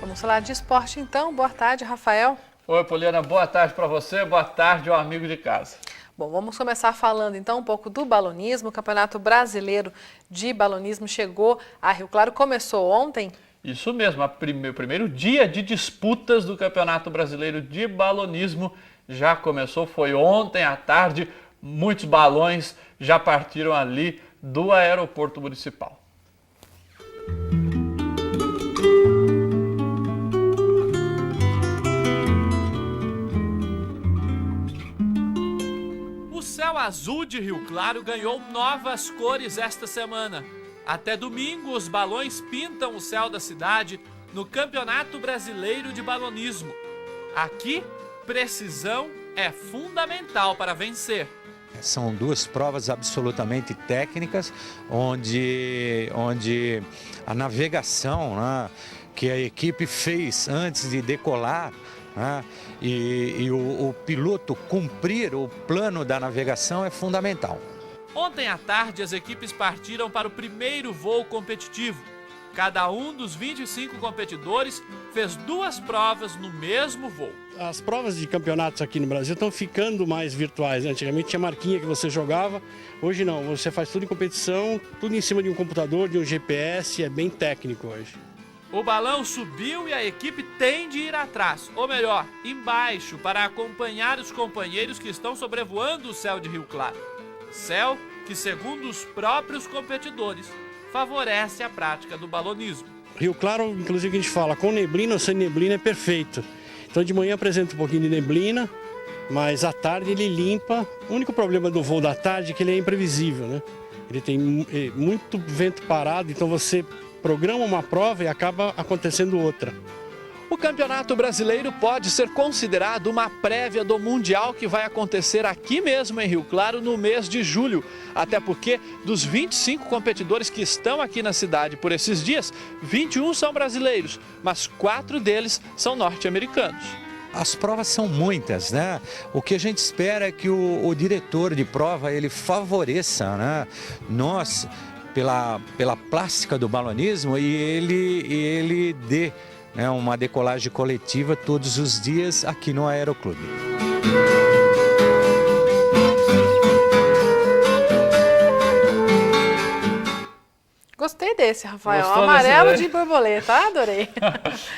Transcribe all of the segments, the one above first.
Vamos falar de esporte então. Boa tarde, Rafael. Oi, Poliana, boa tarde para você, boa tarde ao amigo de casa. Bom, vamos começar falando então um pouco do balonismo. O Campeonato Brasileiro de Balonismo chegou a Rio Claro, começou ontem. Isso mesmo, o primeiro dia de disputas do Campeonato Brasileiro de Balonismo já começou, foi ontem à tarde. Muitos balões já partiram ali do aeroporto municipal. O céu azul de Rio Claro ganhou novas cores esta semana. Até domingo, os balões pintam o céu da cidade no Campeonato Brasileiro de Balonismo. Aqui, precisão é fundamental para vencer. São duas provas absolutamente técnicas, onde a navegação, né, que a equipe fez antes de decolar, né, e o piloto cumprir o plano da navegação é fundamental. Ontem à tarde, as equipes partiram para o primeiro voo competitivo. Cada um dos 25 competidores fez duas provas no mesmo voo. As provas de campeonatos aqui no Brasil estão ficando mais virtuais. Antigamente tinha marquinha que você jogava, hoje não. Você faz tudo em competição, tudo em cima de um computador, de um GPS, é bem técnico hoje. O balão subiu e a equipe tem de ir atrás, ou melhor, embaixo, para acompanhar os companheiros que estão sobrevoando o céu de Rio Claro. Céu que, segundo os próprios competidores, favorece a prática do balonismo. Rio Claro, inclusive, que a gente fala, com neblina ou sem neblina é perfeito. Então de manhã apresenta um pouquinho de neblina, mas à tarde ele limpa. O único problema do voo da tarde é que ele é imprevisível, né? Ele tem muito vento parado, então você programa uma prova e acaba acontecendo outra. O Campeonato Brasileiro pode ser considerado uma prévia do Mundial que vai acontecer aqui mesmo em Rio Claro no mês de julho. Até porque dos 25 competidores que estão aqui na cidade por esses dias, 21 são brasileiros, mas 4 deles são norte-americanos. As provas são muitas, né? O que a gente espera é que o diretor de prova ele favoreça, né, nós pela plástica do balonismo e ele dê, né, uma decolagem coletiva todos os dias aqui no Aeroclube. Gostei desse, Rafael. Gostou Amarelo desse, de borboleta, adorei.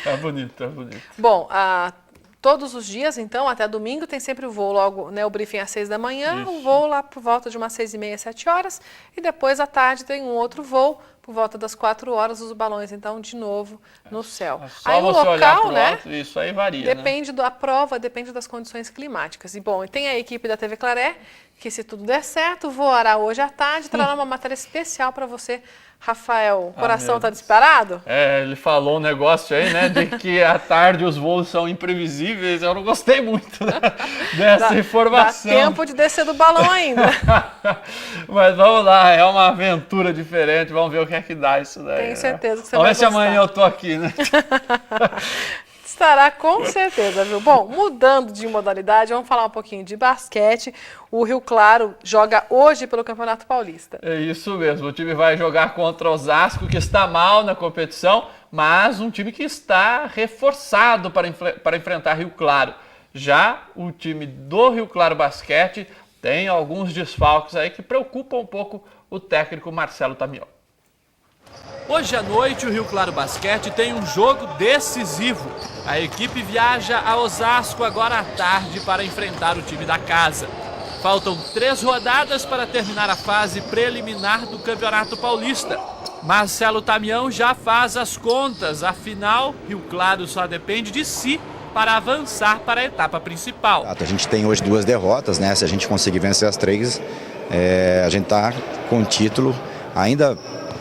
É bonito, é bonito. Bom, todos os dias, então, até domingo, tem sempre o voo logo, né, o briefing às 6 da manhã, Isso. o voo lá por volta de umas 6h30, 7 horas, e depois à tarde tem um outro voo, por volta das 4 horas, os balões, então, de novo, no céu. É só Aí o você olhar local, pro né, alto, isso aí varia, depende da prova, depende das condições climáticas. E, bom, tem a equipe da TV Claré, que se tudo der certo, voará hoje à tarde, trará uma matéria especial para você, Rafael. O coração está disparado? É, ele falou um negócio aí, né, de que à tarde os voos são imprevisíveis. Eu não gostei muito, né, dessa informação. Dá tempo de descer do balão ainda. Mas vamos lá, é uma aventura diferente, vamos ver o que é que dá isso daí. Tenho certeza que você vamos vai ver se gostar. amanhã eu tô aqui, né? Estará com certeza, viu? Bom, mudando de modalidade, vamos falar um pouquinho de basquete. O Rio Claro joga hoje pelo Campeonato Paulista. É isso mesmo, o time vai jogar contra o Osasco, que está mal na competição, mas um time que está reforçado para enfrentar Rio Claro. Já o time do Rio Claro Basquete tem alguns desfalques aí que preocupam um pouco o técnico Marcelo Tamião. Hoje à noite, o Rio Claro Basquete tem um jogo decisivo. A equipe viaja a Osasco agora à tarde para enfrentar o time da casa. Faltam 3 rodadas para terminar a fase preliminar do Campeonato Paulista. Marcelo Tamião já faz as contas, afinal, Rio Claro só depende de si para avançar para a etapa principal. A gente tem hoje 2 derrotas, né? Se a gente conseguir vencer as 3, a gente está com o título ainda.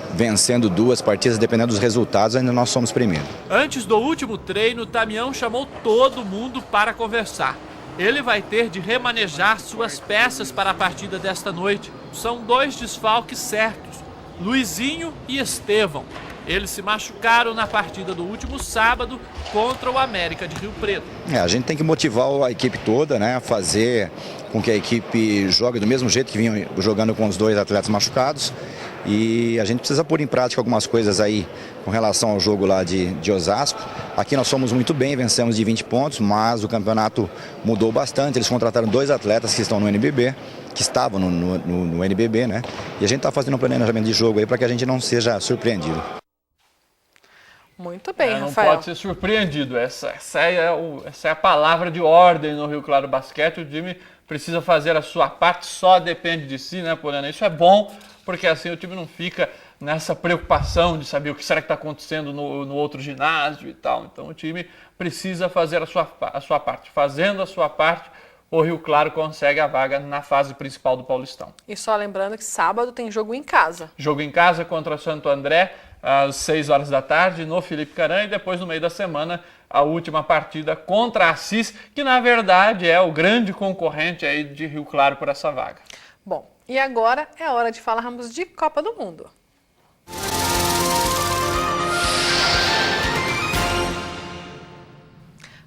Vencendo 2 partidas, dependendo dos resultados, ainda nós somos primeiro. Antes do último treino, Tamião chamou todo mundo para conversar. Ele vai ter de remanejar suas peças para a partida desta noite. São 2 desfalques certos, Luizinho e Estevão. Eles se machucaram na partida do último sábado contra o América de Rio Preto. A gente tem que motivar a equipe toda, né? Fazer com que a equipe jogue do mesmo jeito que vinha jogando com os 2 atletas machucados. E a gente precisa pôr em prática algumas coisas aí com relação ao jogo lá de Osasco. Aqui nós fomos muito bem, vencemos de 20 pontos, mas o campeonato mudou bastante. Eles contrataram 2 atletas que estão no NBB, que estavam no NBB, né? E a gente está fazendo um planejamento de jogo aí para que a gente não seja surpreendido. Muito bem, não Rafael. pode ser surpreendido. Essa é a palavra de ordem no Rio Claro Basquete. O time precisa fazer a sua parte, só depende de si, né, Poliana? Isso é bom, porque assim o time não fica nessa preocupação de saber o que será que está acontecendo no outro ginásio e tal. Então o time precisa fazer a sua parte. Fazendo a sua parte, o Rio Claro consegue a vaga na fase principal do Paulistão. E só lembrando que sábado tem jogo em casa. Jogo em casa contra o Santo André, às 6 horas da tarde, no Felipe Caran, e depois, no meio da semana, a última partida contra a Assis, que na verdade é o grande concorrente aí de Rio Claro por essa vaga. Bom, e agora é hora de falarmos de Copa do Mundo.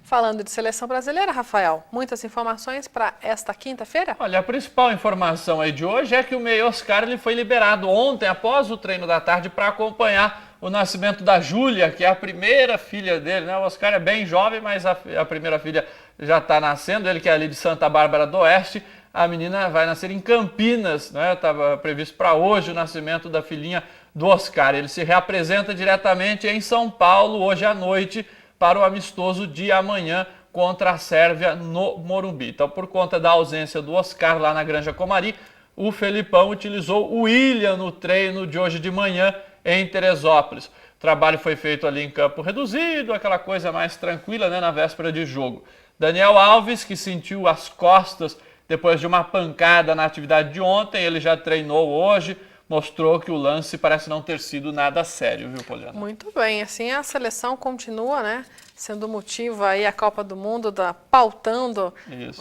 Falando de seleção brasileira, Rafael, muitas informações para esta quinta-feira? Olha, a principal informação aí de hoje é que o meio Oscar ele foi liberado ontem, após o treino da tarde, para acompanhar o nascimento da Júlia, que é a primeira filha dele, né? O Oscar é bem jovem, mas a primeira filha já está nascendo, ele que é ali de Santa Bárbara do Oeste. A menina vai nascer em Campinas, né? Estava previsto para hoje o nascimento da filhinha do Oscar. Ele se reapresenta diretamente em São Paulo hoje à noite, para o amistoso de amanhã contra a Sérvia no Morumbi. Então, por conta da ausência do Oscar lá na Granja Comari, o Felipão utilizou o William no treino de hoje de manhã em Teresópolis. O trabalho foi feito ali em campo reduzido, aquela coisa mais tranquila, né, na véspera de jogo. Daniel Alves, que sentiu as costas depois de uma pancada na atividade de ontem, ele já treinou hoje, mostrou que o lance parece não ter sido nada sério, viu, Poliana? Muito bem, assim a seleção continua, né, sendo motivo aí a Copa do Mundo, pautando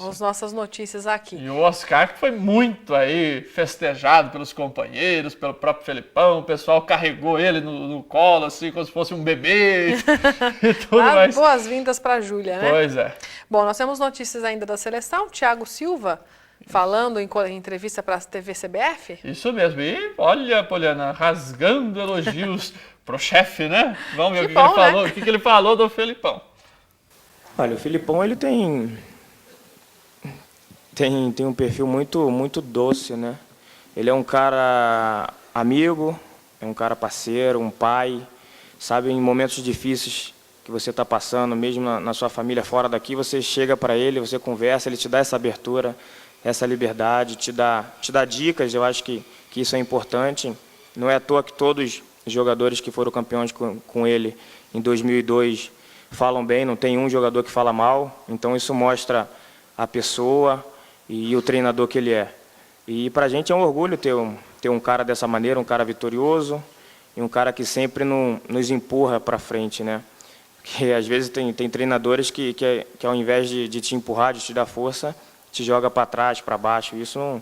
as nossas notícias aqui. E o Oscar, que foi muito aí festejado pelos companheiros, pelo próprio Felipão, o pessoal carregou ele no colo, assim, como se fosse um bebê e tudo mais. Boas-vindas para a Júlia, né? Pois é. Bom, nós temos notícias ainda da seleção, Thiago Silva, falando em entrevista para a TV CBF? Isso mesmo. E olha, Poliana, rasgando elogios pro chefe, né? Vamos ver o que ele falou, né? O que ele falou do Felipão. Olha, o Felipão, ele tem um perfil muito doce, né? Ele é um cara amigo, é um cara parceiro, um pai, sabe, em momentos difíceis que você está passando, mesmo na sua família fora daqui, você chega para ele, você conversa, ele te dá essa abertura, essa liberdade, te dá dicas. Eu acho que isso é importante. Não é à toa que todos os jogadores que foram campeões com ele em 2002 falam bem, não tem um jogador que fala mal. Então isso mostra a pessoa e o treinador que ele é. E para a gente é um orgulho ter um cara dessa maneira, um cara vitorioso e um cara que sempre nos empurra para frente, né? Porque às vezes tem treinadores que ao invés de te empurrar, de te dar força, te joga para trás, para baixo. Isso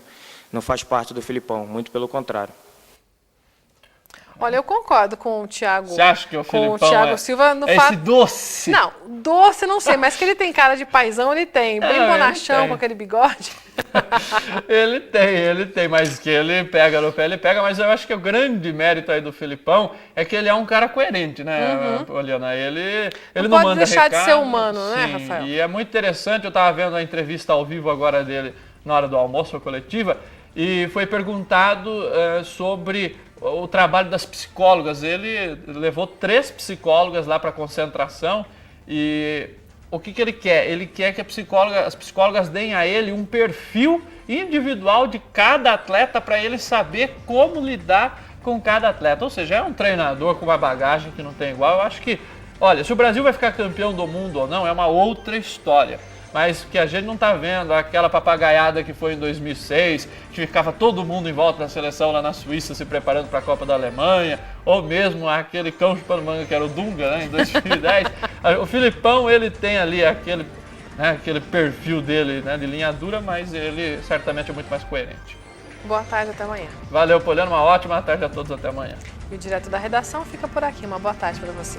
não faz parte do Felipão, muito pelo contrário. Olha, eu concordo com o Thiago. Você acha que o Felipão Silva no esse doce? Não, doce não sei, mas que ele tem cara de paizão, ele tem. Bem bonachão, com aquele bigode. Ele tem, mas que ele pega no pé, ele pega. Mas eu acho que o grande mérito aí do Felipão é que ele é um cara coerente, né, Poliana? Ele não pode manda deixar recado, de ser humano, né, sim, Rafael? E é muito interessante, eu estava vendo a entrevista ao vivo agora dele na hora do almoço, a coletiva, e foi perguntado sobre o trabalho das psicólogas. Ele levou 3 psicólogas lá para concentração e o que ele quer? Ele quer que as psicólogas deem a ele um perfil individual de cada atleta para ele saber como lidar com cada atleta. Ou seja, é um treinador com uma bagagem que não tem igual. Eu acho que, olha, se o Brasil vai ficar campeão do mundo ou não, é uma outra história. Mas que a gente não está vendo aquela papagaiada que foi em 2006, que ficava todo mundo em volta da seleção lá na Suíça se preparando para a Copa da Alemanha, ou mesmo aquele cão chupando manga que era o Dunga, né, em 2010. O Felipão, ele tem ali aquele perfil dele, né, de linha dura, mas ele certamente é muito mais coerente. Boa tarde, até amanhã. Valeu, Poliana, uma ótima tarde a todos, até amanhã. E o Direto da Redação fica por aqui. Uma boa tarde para você.